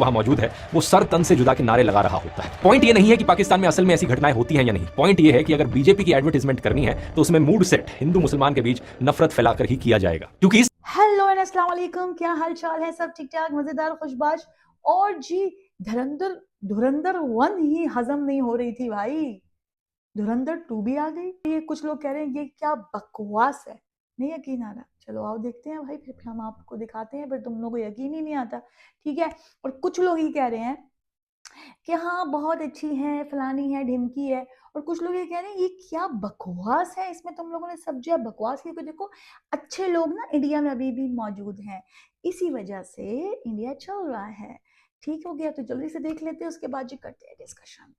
वहां मौजूद है वो सर तन से जुदा के नारे लगा रहा होता है। पॉइंट ये नहीं है कि पाकिस्तान में असल में ऐसी घटनाएं होती हैं या नहीं, पॉइंट ये है कि अगर बीजेपी की एडवर्टाइजमेंट करनी है तो उसमें मूड सेट हिंदू मुसलमान के बीच नफरत फैलाकर ही किया जाएगा। क्योंकि हेलो एंड अस्सलाम वालेकुम, क्या हाल चाल है? सब ठीक ठाक, मजेदार, खुशबाश। और जी धुरंधर 1 ही हजम नहीं हो रही थी भाई, धुरंधर 2 भी आ गई। ये कुछ लोग कह रहे हैं ये क्या बकवास है, नहीं यकीन आ रहा। चलो आओ देखते हैं भाई, फिर हम आपको दिखाते हैं, फिर तुम लोगों को यकीन ही नहीं आता, ठीक है। और कुछ लोग ही कह रहे हैं कि हाँ बहुत अच्छी है, फलानी है, ढिमकी है। और कुछ लोग ये कह रहे हैं ये क्या बकवास है, इसमें तुम लोगों ने सब जो बकवास की। देखो अच्छे लोग ना इंडिया में अभी भी मौजूद हैं, इसी वजह से इंडिया चल रहा है। ठीक हो गया, तो जल्दी से देख लेते हैं, उसके बाद जी करते हैं डिस्कशन।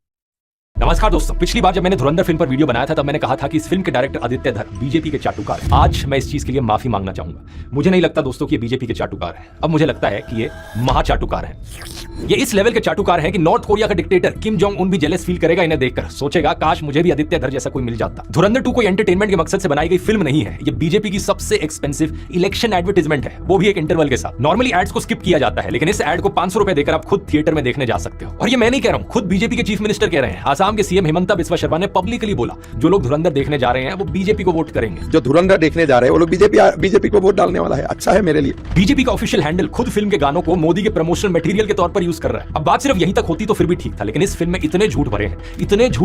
नमस्कार दोस्तों, पिछली बार जब मैंने धुरंधर फिल्म पर वीडियो बनाया था तब मैंने कहा था कि इस फिल्म के डायरेक्टर आदित्य धर बीजेपी के चाटुकार हैं। आज मैं इस चीज के लिए माफी मांगना चाहूंगा। मुझे नहीं लगता दोस्तों कि ये बीजेपी के चाटुकार हैं, अब मुझे लगता है कि ये महाचाटुकार हैं। ये इस लेवल के चाटुकार हैं कि नॉर्थ कोरिया का डिक्टेटर किम जोंग उन भी जेलस फील करेगा इन्हें देखकर, सोचेगा काश मुझे भी आदित्य धर जैसा कोई मिल जाता। धुरंधर 2 कोई एंटरटेनमेंट के मकसद से बनाई गई फिल्म नहीं है, ये बीजेपी की सबसे एक्सपेंसिव इलेक्शन एडवर्टाइजमेंट है, वो भी एक इंटरवल के साथ। नॉर्मली एड्स को स्किप किया जाता है, लेकिन इस एड को 500 रुपए देकर आप खुद थिएटर में देखने जा सकते हो। और ये मैं नहीं कह रहा हूं, खुद बीजेपी के चीफ मिनिस्टर कह रहे हैं। आसाम के सीएम हिमंता बिस्वा शर्मा ने पब्लिकली बोला जो लोग धुरंधर देखने जा रहे हैं वो बीजेपी को वोट करेंगे। जो धुरंधर देखने जा रहे हैं वो लोग बीजेपी को वोट डालने वाला है। अच्छा है मेरे लिए। बीजेपी का ऑफिशियल हैंडल खुद फिल्म के गानों को मोदी के प्रमोशनल मटेरियल के तौर पर यूज कर रहा है। अब बात सिर्फ यहीं तक होती तो फिर भी ठीक था, लेकिन इस फिल्म में इतने झूठ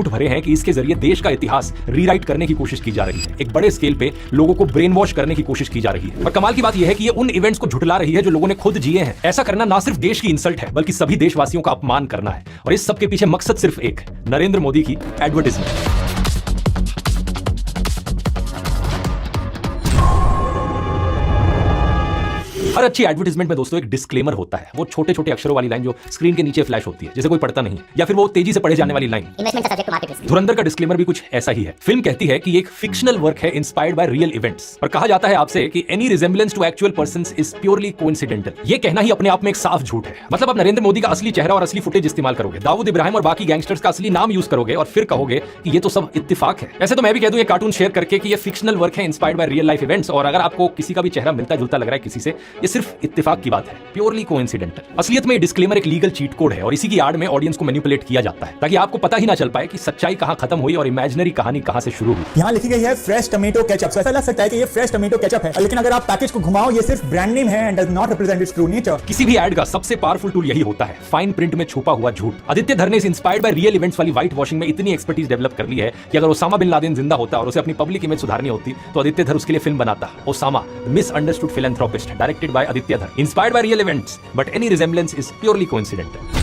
भरे हैं कि इसके जरिए देश का इतिहास रीराइट करने की कोशिश की जा रही है। एक बड़े स्केल पे लोगों को ब्रेन वॉश करने की कोशिश की जा रही है। और कमाल की बात यह है कि ये उन इवेंट्स को झुठला रही है जो लोगों ने खुद जिए हैं। ऐसा करना ना सिर्फ देश की इंसल्ट है बल्कि सभी देशवासियों का अपमान करना है। और इस सब के पीछे मकसद सिर्फ एक, नरेंद्र मोदी की एडवर्टाइजमेंट। हर अच्छी एडवर्टाइजमेंट में दोस्तों एक डिस्क्लेमर होता है, वो छोटे छोटे अक्षरों वाली लाइन जो स्क्रीन के नीचे फ्लैश होती है, जैसे कोई पढ़ता नहीं, या फिर वो तेजी से पढ़े जाने वाली लाइन। धुरंधर का डिस्क्लेमर भी कुछ ऐसा ही है। फिल्म कहती है कि एक फिक्शनल वर्क है इंस्पायर्ड बाय रियल इवेंट्स, और कहा जाता है आपसे कि any resemblance to actual persons is purely coincidental. ये कहना ही अपने आप में एक साफ झूठ है। मतलब आप नरेंद्र मोदी का असली चेहरा और असली फुटेज इस्तेमाल करोगे, दाऊद इब्राहिम और बाकी गैंगस्टर्स का असली नाम यूज करोगे और फिर कहोगे कि ये तो सब इत्तेफाक है। ऐसे तो मैं भी कह दूं ये कार्टून शेयर करके कि ये फिक्शनल वर्क है inspired by real life events, और अगर आपको किसी का भी चेहरा मिलता जुलता लग रहा है किसी से, ये सिर्फ इत्तेफाक की बात है, प्योरली कोइंसिडेंटल। असलियत में ये डिस्क्लेमर एक लीगल चीट कोड है और इसी की आड़ में ऑडियंस को मैनिपुलेट किया जाता है ताकि आपको पता ही ना चल पाए कि सच्चाई कहां खत्म हुई और इमेजिनरी कहानी कहां से शुरू हुई। यहाँ लिखी गई है फ्रेश टमेटो केचप। ऐसा लग सकता है कि ये फ्रेश टमेटो केचप है, लेकिन अगर आप पैकेज को घुमाओ ये सिर्फ ब्रांड नेम है and does not represent it's true nature. किसी भी एड का सबसे पावरफुल टूल यही होता है, फाइन प्रिंट में छुपा हुआ झूठ। आदित्य धर ने इस इंस्पायर्ड बाय रियल इवेंट्स वाली व्हाइट वॉशिंग में इतनी एक्सपर्टीज डेवलप कर ली है कि अगर ओसामा बिन लादेन जिंदा होता और उसे अपनी पब्लिक इमेज सुधारनी होती तो आदित्य धर उसके लिए फिल्म बनाता, Osama misunderstood philanthropist, directed by Aditya Dhar, inspired by real events but any resemblance is purely coincidental.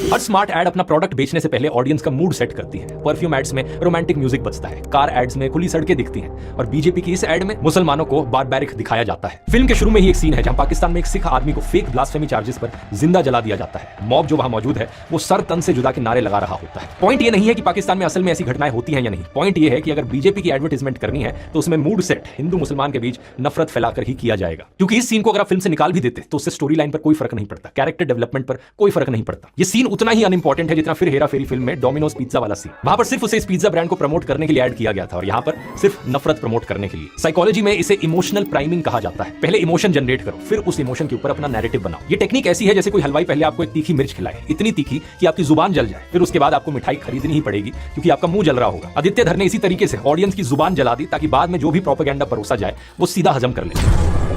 हर स्मार्ट एड अपना प्रोडक्ट बेचने से पहले ऑडियंस का मूड सेट करती है। परफ्यूम एड्स में रोमांटिक म्यूजिक बजता है, कार एड्स में खुली सड़कें दिखती हैं, और बीजेपी की इस एड में मुसलमानों को बारबैरिक दिखाया जाता है। फिल्म के शुरू में ही एक सीन है जहां पाकिस्तान में एक सिख आदमी को फेक ब्लास्फेमी चार्जेस पर जिंदा जला दिया जाता है। मॉब जो वहां मौजूद है वो सर तन से जुदा के नारे लगा रहा होता है। पॉइंट ये नहीं है कि पाकिस्तान में असल में ऐसी घटनाएं होती हैं या नहीं, पॉइंट ये है कि अगर बीजेपी की एडवर्टाइजमेंट करनी है तो उसमें मूड सेट हिंदू मुसलमान के बीच नफरत फैलाकर ही किया जाएगा। क्योंकि इस सीन को अगर आप फिल्म से निकाल भी देते तो उससे स्टोरी लाइन पर कोई फर्क नहीं पड़ता, कैरेक्टर डेवलपमेंट पर कोई फर्क नहीं पड़ता। ये सीन उतना ही अनइंपॉर्टेंट है जितना फिर हेरा फेरी फिल्म में डोमिनोज पिज्जा वाला सीन। वहां पर सिर्फ उसे इस पिज्जा ब्रांड को प्रमोट करने के लिए ऐड किया गया था और यहां पर सिर्फ नफरत प्रमोट करने के लिए। साइकोलॉजी में इसे इमोशनल प्राइमिंग कहा जाता है। पहले इमोशन जनरेट करो, फिर उस इमोशन के ऊपर अपना नैरेटिव बनाओ। ये टेक्निक ऐसी है जैसे कोई हलवाई पहले आपको एक तीखी मिर्च खिलाए, इतनी तीखी कि आपकी जुबान जल जाए, फिर उसके बाद आपको मिठाई खरीदनी ही पड़ेगी क्योंकि आपका मुंह जल रहा होगा। आदित्य धर ने इसी तरीके से ऑडियंस की जुबान जला दी ताकि बाद में जो भी प्रोपेगेंडा परोसा जाए वो सीधा हजम कर ले।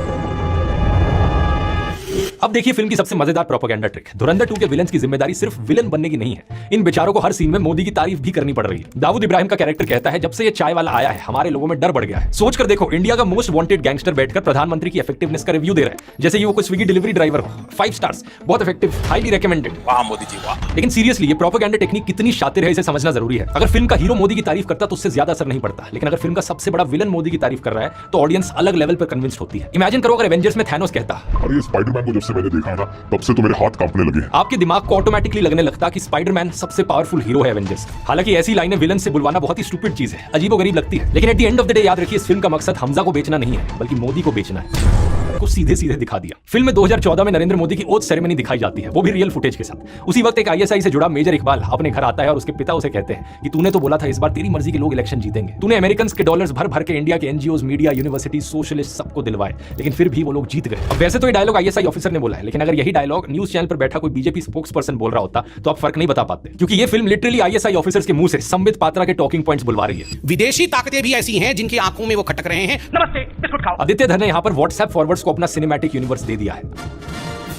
अब देखिए फिल्म की सबसे मजेदार प्रोपेगेंडा ट्रिक। धुरंधर 2 के विलेंस की जिम्मेदारी सिर्फ विलन बनने की नहीं है, इन बेचारों को हर सीन में मोदी की तारीफ भी करनी पड़ रही है। दाऊद इब्राहिम का कैरेक्टर कहता है जब से ये चाय वाला आया है हमारे लोगों में डर बढ़ गया है। सोच कर देखो, इंडिया का मोस्ट वांटेड गैंगस्टर बैठकर प्रधानमंत्री की इफेक्टिवनेस का रिव्यू दे रहा है जैसे कि वो कोई स्विगी डिलीवरी ड्राइवर हो। 5 स्टार्स, बहुत इफेक्टिव, हाईली रिकमेंडेड। वाह मोदी जी वाह। लेकिन सीरियसली ये प्रोपेगेंडा टेक्निक कितनी शातिर है इसे समझना जरूरी है। अगर फिल्म का हीरो मोदी की तारीफ करता तो उससे ज्यादा असर नहीं पड़ता, लेकिन अगर फिल्म का सबसे बड़ा विलन मोदी की तारीफ कर रहा है तो ऑडियंस अलग लेवल पर कन्विंस्ड होती है। इमेजिन करो अगर एवेंजर्स में थैनोस कहता, अरे स्पाइडरमैन को जब से मैंने देखा था तब से तो मेरे हाथ कांपने लगे हैं। आपके दिमाग को ऑटोमेटिकली लगने लगता कि स्पाइडरमैन सबसे पावरफुल हीरो है एवेंजर्स। हालांकि ऐसी लाइनें विलन से बुलवाना बहुत ही स्टूपिड चीज है, अजीबोगरीब लगती है, लेकिन at the end of the day याद रखिए इस फिल्म का मकसद हमजा को बेचना नहीं है बल्कि मोदी को बेचना है। को सीधे सीधे दिखा दिया। फिल्म में 2014 में नरेंद्र मोदी की ओथ सेरेमनी दिखाई जाती है, वो भी रियल फुटेज के साथ। उसी वक्त एक आईएसआई से जुड़ा मेजर इकबाल अपने घर आता है और उसके पिता उसे कहते हैं कि तूने तो बोला था इस बार तेरी मर्जी के लोग इलेक्शन जीतेंगे, तूने अमेरिकन के डॉलर्स भर भर के इंडिया के एनजीओज, मीडिया, यूनिवर्सिटी, सोशलिस्ट सबको दिलवाए, लेकिन फिर भी वो लोग जीत गए। अब वैसे तो ये डायलॉग आईएसआई ऑफिसर ने बोला है, लेकिन अगर यही डायलॉग न्यूज चैनल पर बैठा कोई बीजेपी स्पोक्स पर्सन बोल रहा होता तो आप फर्क नहीं बता पाते, क्योंकि ये फिल्म लिटरली आईएसआई ऑफिसर्स के मुंह से संबित पात्रा के टॉकिंग पॉइंट्स बुलवा रही है। विदेशी ताकतें भी ऐसी हैं जिनकी आंखों में वो खटक रहे हैं। नमस्ते, बिस्कुट खाओ। आदित्य धर ने यहां पर व्हाट्सएप फॉरवर्ड्स को अपना सिनेमैटिक यूनिवर्स दे दिया है।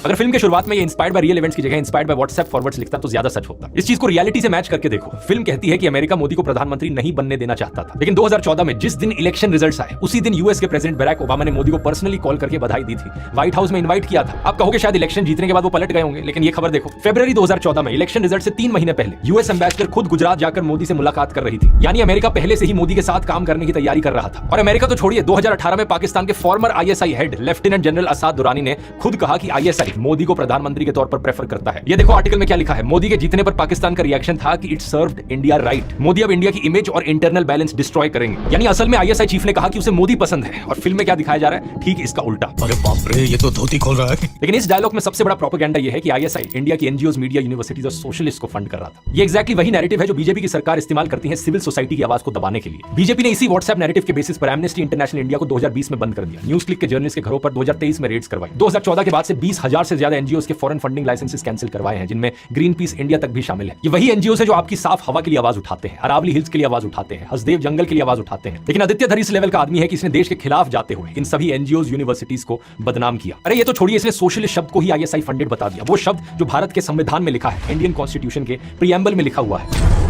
अगर फिल्म के शुरुआत में ये इंस्पायर्ड बाय रियल इवेंट्स की जगह इंस्पायर्ड बाय व्हाट्सएप फॉरवर्ड्स लिखता तो ज्यादा सच होता। इस चीज को रियलिटी से मैच करके देखो। फिल्म कहती है कि अमेरिका मोदी को प्रधानमंत्री नहीं बनने देना चाहता था, लेकिन 2014 में जिस दिन इलेक्शन रिजल्ट्स आए उसी दिन यूएस के प्रेसिडेंट बराक ओबामा ने मोदी को पर्सनली कॉल करके बधाई दी थी, व्हाइट हाउस में इन्वाइट किया था। आप कहोगे शायद इलेक्शन जीतने के बाद वो पलट गए होंगे, लेकिन ये खबर देखो, फरवरी 2014 में इलेक्शन रिजल्ट से 3 महीने पहले यूएस एम्बेसडर खुद गुजरात जाकर मोदी से मुलाकात कर रही थी। यानी अमेरिका पहले से ही मोदी के साथ काम करने की तैयारी कर रहा था। और अमेरिका तो छोड़िए, 2018 में पाकिस्तान के former ISI head lieutenant general Asad Durrani ने खुद कहा कि आईएसआई मोदी को प्रधानमंत्री के तौर पर प्रेफर करता है। ये देखो आर्टिकल में क्या लिखा है, मोदी के जीतने पर पाकिस्तान का रिएक्शन था कि it served India right. Modi अब इंडिया की इमेज और इंटरनल बैलेंस डिस्ट्रॉय करेंगे। यानी असल में आईएसआई चीफ ने कहा कि उसे मोदी पसंद है, और फिल्म में क्या दिखाया जा रहा है, ठीक इसका उल्टा। अरे बाप रे, ये तो धोती खोल रहा है। लेकिन इस डायलॉग में सबसे बड़ा प्रोपेगेंडा ये है कि आईएसआई इंडिया की एनजीओज, मीडिया, यूनिवर्सिटीज और सोशलिस्ट को फंड कर रहा था। ये एग्जैक्टली वही नैरेटिव है जो बीजेपी की सरकार इस्तेमाल करती है सिविल सोसाइटी की आवाज को दबाने के लिए। बीजेपी ने इसी व्हाट्सएप नैरेटिव के बेसिस पर एमनेस्टी इंटरनेशनल इंडिया को 2020 में बंद कर दिया, न्यूज क्लिक के जर्नलिस्ट के घरों पर 2023 में रेड्स करवाई, 2014 के बाद से 20,000 से ज्यादा एनजीओज के फॉरेन फंडिंग लाइसेंसेस कैंसिल करवाए हैं, जिनमें ग्रीन पीस इंडिया तक भी शामिल है। ये वही एनजीओ है जो आपकी साफ हवा के लिए आवाज उठाते हैं, अरावली हिल्स के लिए आवाज उठाते हैं, हसदेव जंगल के लिए आवाज उठाते हैं। लेकिन आदित्य धर इस लेवल का आदमी है कि इसने देश के खिलाफ जाते हुए इन सभी एनजीओज, यूनिवर्सिटीज को बदनाम किया। अरे ये तो छोड़िए, इसने सोशलिस्ट शब्द को ही आईएसआई फंडेड बता दिया, वो शब्द जो भारत के संविधान में लिखा है, इंडियन कॉन्स्टिट्यूशन के प्रीएम्बल में लिखा हुआ है।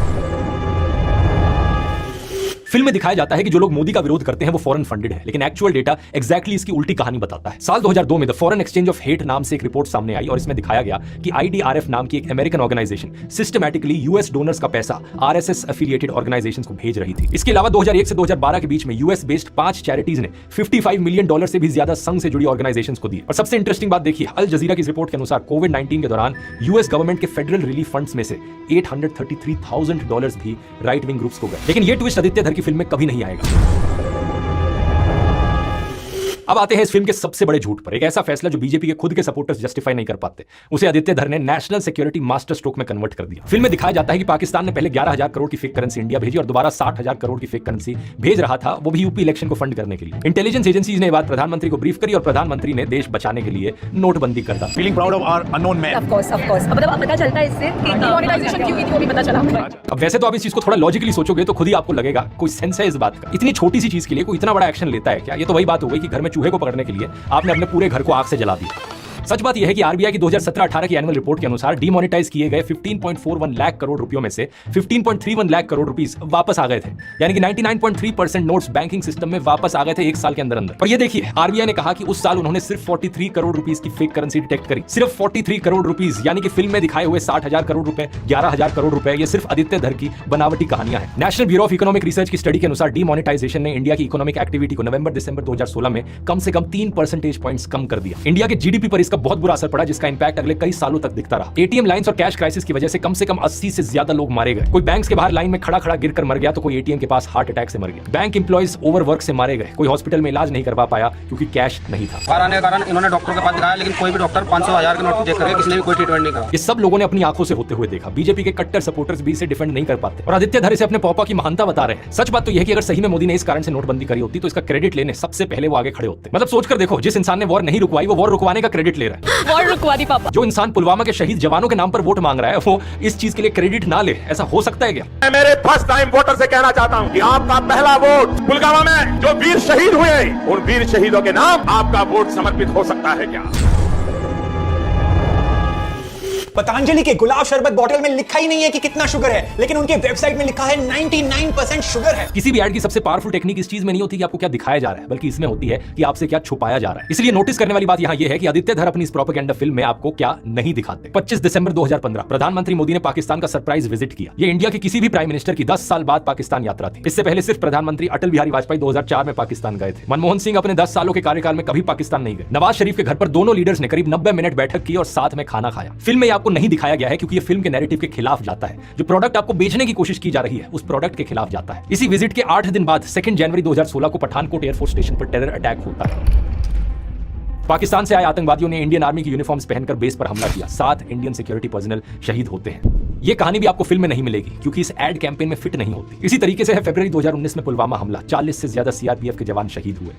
फिल्म में दिखाया जाता है कि जो लोग मोदी का विरोध करते हैं वो फॉरेन फंडेड है, लेकिन एक्चुअल डेटा एग्जैक्टली इसकी उल्टी कहानी बताता है। साल 2002 में the foreign exchange of hate नाम से एक रिपोर्ट सामने आई और इसमें दिखाया गया कि आईडीआरएफ नाम की एक American organization systematically US donors का पैसा आरएसएस एफिलिएटेड ऑर्गेनाइजेशंस को भेज रही थी। इसके अलावा 2001 से 2012 के बीच में यूएस बेस्ड 5 चैरिटीज ने $55 मिलियन से भी ज्यादा संघ से जुड़ी ऑर्गेनाइजेशंस को दिए। और सबसे इंटरेस्टिंग बात देखिए, अल जजीरा की इस रिपोर्ट के अनुसार कोविड-19 के दौरान यूएस गवर्नमेंट के फेडरल रिलीफ फंड्स में से $833,000 भी राइट विंग ग्रुप्स को गए। लेकिन ये ट्विस्ट आदित्य धर की फिल्म में कभी नहीं आएगा। अब आते हैं इस फिल्म के सबसे बड़े झूठ पर। एक ऐसा फैसला जो बीजेपी के खुद के सपोर्टर्स जस्टिफाई नहीं कर पाते, उसे आदित्य धर ने नेशनल सिक्योरिटी मास्टर स्ट्रोक में कन्वर्ट कर दिया। फिल्म में दिखाया जाता है कि पाकिस्तान ने पहले 11,000 करोड़ की फेक करेंसी इंडिया भेजी और दोबारा 60,000 करोड़ की फेक करेंसी भेज रहा था, वो भी यूपी इलेक्शन को फंड करने के लिए। इंटेलिजेंस एजेंसीज ने बात प्रधानमंत्री को ब्रीफ करी और प्रधानमंत्री ने देश बचाने के लिए नोटबंदी कर दी। Feeling proud of our unknown man. Of course मतलब अब पता चलता है इससे कि डिमोनेटाइजेशन क्यों की थी, वो भी पता चला। अब वैसे तो आप इस चीज को थोड़ा लॉजिकली सोचोगे तो खुद ही आपको लगेगा कोई सेंस है इस बात का। इतनी छोटी सी चीज के लिए कोई इतना बड़ा एक्शन लेता है क्या? ये तो वही बात हो गई कि घर में चूहे को पकड़ने के लिए आपने अपने पूरे घर को आग से जला दिया। सच बात यह है कि आरबीआई की 2017-18 की एनुअल रिपोर्ट के अनुसार डीमोनेटाइज किए गए 15.41 लाख करोड़ रुपयों में से 15.31 लाख करोड़ रुपीस वापस आ गए थे, यानी कि 99.3% नोट्स बैंकिंग सिस्टम में वापस आ गए थे एक साल के अंदर अंदर। और ये देखिए, आरबीआई ने कहा कि उस साल उन्होंने सिर्फ 43 करोड़ रुपीस की फेक करेंसी डिटेक्ट करी, सिर्फ 43 करोड़ रुपीस, यानी कि फिल्म में दिखाए हुए 60,000 करोड़ रुपए, 11,000 करोड़ रुपए, ये सिर्फ आदित्य धर की बनावटी कहानियां हैं। National bureau of economic research की स्टडी के अनुसार डीमोनेटाइजेशन ने इंडिया की इकोनॉमिक एक्टिविटी को नवंबर-दिसंबर 2016 में कम से कम 3 परसेंटेज पॉइंट्स कम कर दिया। इंडिया के जीडीपी पर इसका बहुत बुरा असर पड़ा, जिसका इंपैक्ट अगले कई सालों तक दिखता रहा। एटीएम लाइंस और कैश क्राइसिस की वजह से कम 80 से ज्यादा लोग मारे गए। कोई बैंक्स के बाहर लाइन में खड़ा खड़ा गिरकर मर गया तो कोई एटीएम के पास हार्ट अटैक से मर गया। बैंक एम्प्लॉइज ओवरवर्क से मारे गए, कोई हॉस्पिटल में इलाज नहीं करवा पाया क्योंकि कैश नहीं था। बाहर आने के कारण इन्होंने डॉक्टर के पास दिखाया, लेकिन कोई भी डॉक्टर 500,000 के नोट चेक करके किसी ने भी कोई ट्रीटमेंट नहीं करा। ये सब लोगों ने अपनी आंखों से होते हुए देखा। बीजेपी के कट्टर सपोर्टर्स भी इसे डिफेंड नहीं कर पाते और आदित्य धर इसे अपने पापा की महानता बता रहे हैं। सच बात तो यह है कि अगर सही में मोदी ने इस कारण से नोटबंदी करी होती तो इसका क्रेडिट लेने सबसे पहले वो आगे खड़े होते। मतलब सोचकर देखो, जिस इंसान ने वॉर नहीं रुकवाई वो वॉर रुकवाने का क्रेडिट ले रहा है। वॉर रुकवा दी पापा। जो इंसान पुलवामा के शहीद जवानों के नाम पर वोट मांग रहा है वो इस चीज के लिए क्रेडिट ना ले, ऐसा हो सकता है क्या? मैं मेरे फर्स्ट टाइम वोटर से कहना चाहता हूं कि आपका पहला वोट पुलवामा में जो वीर शहीद हुए, उन वीर शहीदों के नाम आपका वोट समर्पित हो सकता है क्या? पतंजलि के गुलाब शरबत बॉटल में लिखा ही नहीं है कि कितना शुगर है, लेकिन उनके वेबसाइट में लिखा है 99% शुगर है। किसी भी ऐड की सबसे पावरफुल टेक्निक इस चीज में नहीं होती कि आपको क्या दिखाया जा रहा है, बल्कि इसमें होती है कि आपसे क्या छुपाया जा रहा है। इसलिए नोटिस करने वाली बात यहां यह है कि आदित्य धर अपनी इस प्रोपेगेंडा फिल्म में आपको क्या नहीं दिखाते। 25 दिसंबर 2015 प्रधानमंत्री मोदी ने पाकिस्तान का सरप्राइज विजिट किया। ये इंडिया के किसी भी प्राइम मिनिस्टर की 10 साल बाद पाकिस्तान यात्रा थी। इससे पहले सिर्फ प्रधानमंत्री अटल बिहारी वाजपेयी 2004 में पाकिस्तान गए थे। मनमोहन सिंह अपने 10 सालों के कार्यकाल में कभी पाकिस्तान नहीं गए। नवाज शरीफ के घर पर दोनों लीडर्स ने करीब 90 मिनट बैठक की और साथ में खाना खाया। फिल्म में आपको नहीं दिखाया गया है क्योंकि ये फिल्म के नैरेटिव के खिलाफ जाता है। जो प्रोडक्ट आपको बेचने की कोशिश की जा रही है उस प्रोडक्ट के खिलाफ जाता है। इसी विजिट के 8 दिन बाद 2 जनवरी 2016 को पठानकोट एयरफोर्स स्टेशन पर टेरर अटैक होता है। पाकिस्तान से आए आतंकवादियों ने इंडियन आर्मी की यूनिफॉर्म्स पहनकर बेस पर हमला किया, 7 इंडियन सिक्योरिटी पर्सनल शहीद होते हैं। ये कहानी भी आपको फिल्म में नहीं मिलेगी क्योंकि इस एड कैंपेन में फिट नहीं होती। इसी तरीके से है फरवरी 2019 में पुलवामा हमला, 40 से ज्यादा सीआरपीएफ के जवान शहीद हुए।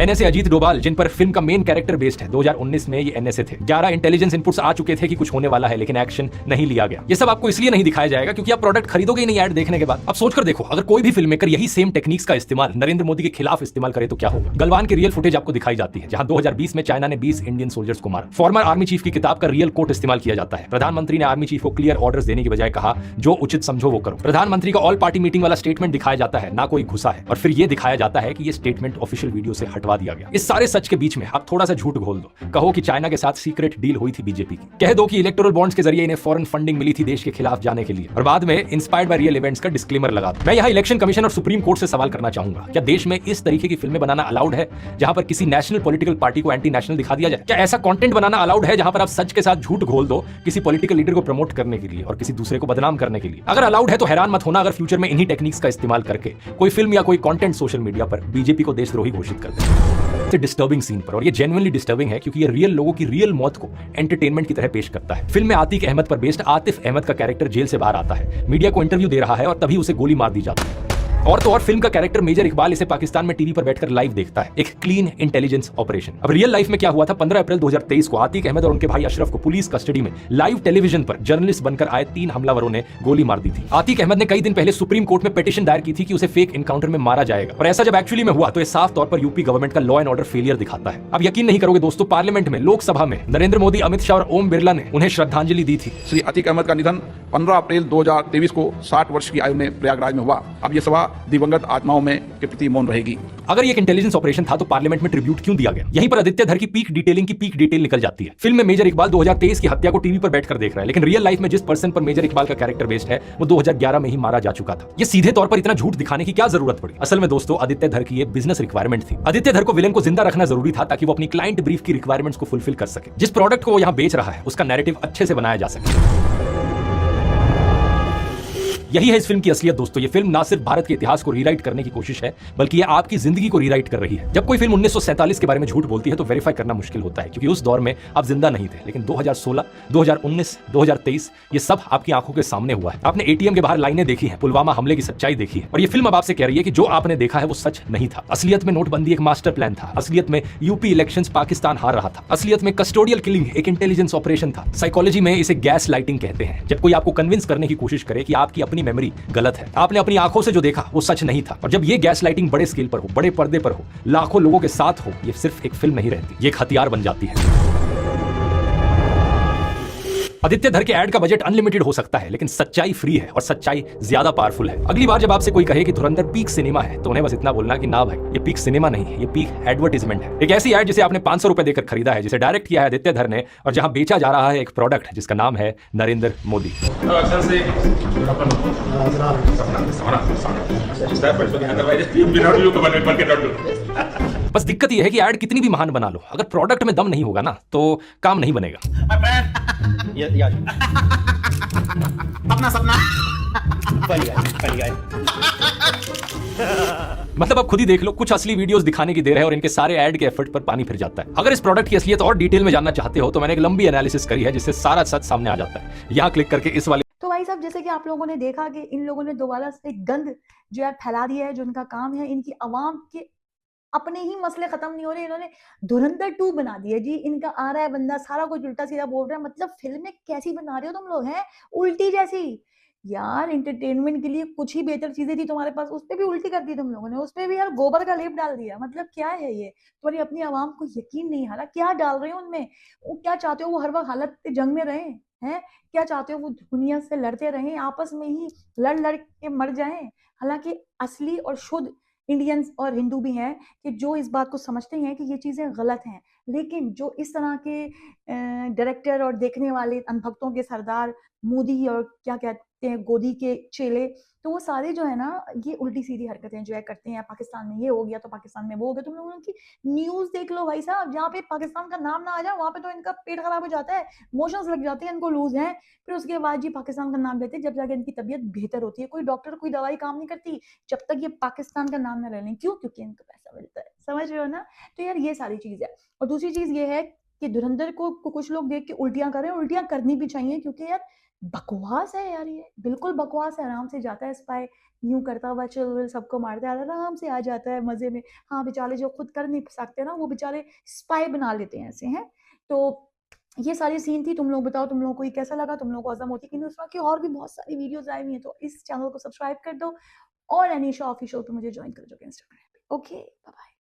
एनएसए अजीत डोभाल, जिन पर फिल्म का मेन कैरेक्टर बेस्ड है, 2019 में ये एनएसए थे। 11 इंटेलिजेंस इनपुट्स आ चुके थे कि कुछ होने वाला है, लेकिन एक्शन नहीं लिया गया। ये सब आपको इसलिए नहीं दिखाया जाएगा क्योंकि आप प्रोडक्ट खरीदोगे ही नहीं ऐड देखने के बाद। अब सोचकर देखो, अगर कोई भी फिल्म मेकर यही सेम टेक्निक्स का इस्तेमाल नरेंद्र मोदी के खिलाफ इस्तेमाल करे तो क्या होगा। गलवान की रियल फुटेज आपको दिखाई जाती है, जहां 2020 में चाइना ने 20 इंडियन सोल्जर्स को मारा। फॉर्मर आर्मी चीफ की किताब का रियल कोट इस्तेमाल किया जाता है। प्रधानमंत्री ने आर्मी चीफ को क्लियर ऑर्डर्स देने की बजाय कहा, जो उचित समझो वो करो। प्रधानमंत्री का ऑल पार्टी मीटिंग वाला स्टेटमेंट दिखाया जाता है, ना कोई घुसा है, और फिर ये दिखाया जाता है कि ये स्टेटमेंट ऑफिशियल वीडियो से हटवा दिया गया। इस सारे सच के बीच में आप थोड़ा सा झूठ घोल दो, कहो कि चाइना के साथ सीक्रेट डील हुई थी बीजेपी की, कह दो कि इलेक्टोरल बॉन्ड्स के जरिए इन्हें फॉरेन फंडिंग मिली थी देश के खिलाफ जाने के लिए, और बाद में इंस्पायर्ड बाय रियल इवेंट्स का डिस्क्लेमर लगा दो। मैं यहाँ इलेक्शन कमीशन और सुप्रीम कोर्ट से सवाल करना चाहूंगा, क्या देश में इस तरीके की फिल्में बनाना अलाउड है जहां पर किसी नेशनल पॉलिटिकल पार्टी को एंटी नेशनल दिखा दिया जाए? क्या ऐसा कंटेंट बनाना अलाउड है जहां पर आप सच के साथ झूठ घोल दो किसी पॉलिटिकल लीडर को प्रमोट करने के लिए और किसी दूसरे को बदनाम करने के लिए? अगर अलाउड है तो हैरान मत होना अगर फ्यूचर में इन्हीं टेक्निक्स का इस्तेमाल करके कोई फिल्म या कोई कंटेंट सोशल मीडिया पर बीजेपी को देशद्रोही घोषित कर दे। डिस्टर्बिंग सीन पर, और ये जेन्युइनली डिस्टर्बिंग है क्योंकि ये रियल लोगों की रियल मौत को एंटरटेनमेंट की तरह पेश करता है। फिल्म में आतिक अहमद पर बेस्ड आतिफ अहमद का कैरेक्टर जेल से बाहर आता है, मीडिया को इंटरव्यू दे रहा है और तभी उसे गोली मार दी जाती है। और तो और फिल्म का कैरेक्टर मेजर इकबाल इसे पाकिस्तान में टीवी पर बैठकर लाइव देखता है, एक क्लीन इंटेलिजेंस ऑपरेशन। अब रियल लाइफ में क्या हुआ था, 15 अप्रैल 2023 को आतिक अहमद और उनके भाई अशरफ को पुलिस कस्टडी में लाइव टेलीविजन पर जर्नलिस्ट बनकर आए 3 हमलावरों ने गोली मार दी थी। आतिक अहमद ने कई दिन पहले सुप्रीम कोर्ट में पिटीशन दायर की थी कि उसे फेक एनकाउंटर में मारा जाएगा, और ऐसा जब एक्चुअली में हुआ तो ये साफ तौर पर यूपी गवर्नमेंट का लॉ एंड ऑर्डर फेलियर दिखाता है। अब यकीन नहीं करोगे दोस्तों, पार्लियामेंट में, लोकसभा में नरेंद्र मोदी, अमित शाह और ओम बिरला ने उन्हें श्रद्धांजलि दी थी। श्री अतीक अहमद का निधन 15 अप्रैल 2023 को 60 वर्ष की आयु में प्रयागराज में हुआ। अब ये सभा दिवंगत आत्माओं में के प्रति मौन रहेगी। अगर ये एक इंटेलिजेंस ऑपरेशन था तो पार्लियामेंट में ट्रिब्यूट क्यों दिया गया? यहीं पर आदित्य धर की पीक डिटेलिंग की पीक डिटेल निकल जाती है। फिल्म में मेजर इकबाल 2023 की हत्या को टीवी पर बैठकर देख रहा है, लेकिन रियल लाइफ में जिस पर्सन पर मेजर इकबाल का कैरेक्टर बेस्ड है वो 2011 में ही मारा जा चुका था। ये सीधे तौर पर इतना झूठ दिखाने की क्या जरूरत पड़ी? असल में दोस्तों, आदित्य धर की ये बिजनेस रिक्वायरमेंट थी। आदित्य धर को विलेन को जिंदा रखना जरूरी था ताकि वो अपनी क्लाइंट ब्रीफ की रिक्वायरमेंट्स को फुलफिल कर सके। जिस प्रोडक्ट को वो यहाँ बेच रहा है उसका नैरेटिव अच्छे से बनाया जा सके। यही है इस फिल्म की असलियत दोस्तों। ये फिल्म ना सिर्फ भारत के इतिहास को रीराइट करने की कोशिश है, बल्कि ये आपकी जिंदगी को रीराइट कर रही है। जब कोई फिल्म 1947 के बारे में झूठ बोलती है तो वेरीफाई करना मुश्किल होता है क्योंकि उस दौर में आप जिंदा नहीं थे, लेकिन 2016, 2019, 2023 ये सब आपकी आंखों के सामने हुआ है। आपने एटीएम के बाहर लाइनें देखी है, पुलवामा हमले की सच्चाई देखी है, और ये फिल्म अब आपसे कह रही है कि जो आपने देखा है वो सच नहीं था। असलियत में नोटबंदी एक मास्टर प्लान था, असलियत में यूपी इलेक्शंस पाकिस्तान हार रहा था, असलियत में कस्टोडियल किलिंग एक इंटेलिजेंस ऑपरेशन था। साइकोलॉजी में इसे गैस लाइटिंग कहते हैं, जब कोई आपको कन्विंस करने की कोशिश करे कि आपकी अपनी मेमोरी गलत है, आपने अपनी आंखों से जो देखा वो सच नहीं था। और जब ये गैस लाइटिंग बड़े स्केल पर हो, बड़े पर्दे पर हो, लाखों लोगों के साथ हो, ये सिर्फ एक फिल्म नहीं रहती, ये एक हथियार बन जाती है। आदित्य धर के ऐड का बजट अनलिमिटेड हो सकता है, लेकिन सच्चाई फ्री है और सच्चाई ज्यादा पावरफुल है। अगली बार जब आपसे कोई कहे कि धुरंधर पीक सिनेमा है तो उन्हें बस इतना बोलना कि ना भाई, ये पीक सिनेमा नहीं है, ये पीक एडवर्टीजमेंट है। एक ऐसी ऐड जिसे आपने 500 रुपए देकर खरीदा है, जिसे डायरेक्ट किया है आदित्य धर ने, और जहां बेचा जा रहा है एक प्रोडक्ट जिसका नाम है नरेंद्र मोदी। बस दिक्कत यह है कि ऐड कितनी भी महान बना लो, अगर प्रोडक्ट में दम नहीं होगा ना तो काम नहीं बनेगा। अपना सपना मतलब अब खुद ही देख लो, कुछ असली वीडियोस दिखाने की देर है और इनके सारे ऐड के एफर्ट पर पानी फिर जाता है। अगर इस प्रोडक्ट की असलियत और डिटेल में जानना चाहते हो तो मैंने एक लंबी एनालिसिस करी है जिससे सारा सच सामने आ जाता है। यहाँ क्लिक करके इस वाले तो भाई साहब, जैसे कि आप लोगों ने देखा कि इन लोगों ने दोबारा से गंद जो है फैला दिया है, जो इनका काम है, इनकी आवाम के अपने ही मसले खत्म नहीं हो रहे, इन्होंने धुरंधर 2 बना दिया जी। इनका आ रहा है बंदा, सारा कुछ उल्टा सीधा बोल रहा है। मतलब फिल्में कैसी बना रहे हो तुम लोग, हैं उल्टी जैसी यार। एंटरटेनमेंट के लिए कुछ ही बेहतर चीजें थी तुम्हारे पास, उस पे भी उल्टी कर दी तुम लोगों ने, उस पे भी यार गोबर का लेप डाल दिया। मतलब क्या है ये? तुम्हारी अपनी आवाम को यकीन नहीं आ रहा, क्या डाल रहे हो उनमें? वो क्या चाहते हो, वो हर वक्त हालत जंग में रहे हैं? क्या चाहते हो वो दुनिया से लड़ते रहें, आपस में ही लड़ लड़ के मर जाएं? हालांकि असली और शुद्ध इंडियंस और हिंदू भी हैं कि जो इस बात को समझते हैं कि ये चीज़ें गलत हैं, लेकिन जो इस तरह के डायरेक्टर और देखने वाले अनभक्तों के सरदार मोदी और क्या कहते करते हैं गोदी के चेले, तो वो सारे जो है ना ये उल्टी सीधी हरकतें जो है करते हैं। पाकिस्तान में ये हो गया तो पाकिस्तान में वो हो गया। तुम लोगों की न्यूज़ देख लो भाई साहब, जहाँ पे पाकिस्तान का नाम ना आ जाए वहाँ पे तो इनका पेट खराब हो जाता है, मोशंस लग जाते हैं इनको, लूज हैं। फिर उसके बाद जी पाकिस्तान का नाम लेते हैं, जब जाके इनकी तबीयत बेहतर होती है। कोई डॉक्टर कोई दवाई काम नहीं करती जब तक ये पाकिस्तान का नाम ना ले लें। क्यों? क्योंकि इनको पैसा मिलता है, समझ रहे हो ना। तो यार ये सारी चीज़ है। और दूसरी चीज़ ये है कि धुरंधर को कुछ लोग देख के उल्टियां करें, उल्टियां करनी भी चाहिए, क्योंकि यार बकवास है यार, ये बिल्कुल बकवास है। आराम से जाता है स्पाई, यूं करता हुआ चिल सबको मारता है, आराम से आ जाता है मजे में। हाँ बेचारे जो खुद कर नहीं सकते ना, वो बेचारे स्पाई बना लेते हैं ऐसे हैं। तो ये सारी सीन थी। तुम लोग बताओ, तुम लोगों को ये कैसा लगा, तुम लोग को हजम होती कि नहीं। उसमें की और भी बहुत सारी वीडियोस आई हुई हैं, तो इस चैनल को सब्सक्राइब कर दो और अनीशा ऑफिशियल पे मुझे ज्वाइन कर दो इंस्टाग्राम पे। Okay bye.